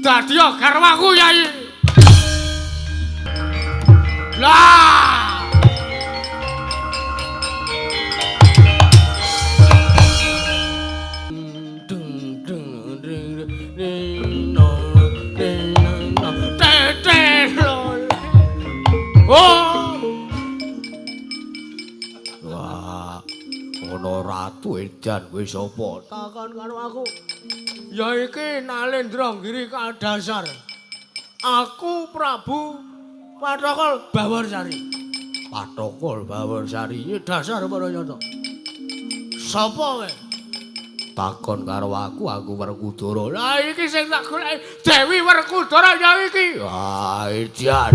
dadi garwaku Yai. Lah. Oh. Wah, ana Ratu Edan kuwi sapa? Takon karo aku. Ya iki Nalendra Giri Kadasar. Aku Prabu Patokol Bawarsari. Patokol Bawarsari iki dasar para nyata. Sapa kowe? Takon karo aku Werkudara. Lah iki sing tak goleki Dewi Werkudara ya iki. Wah, Edan.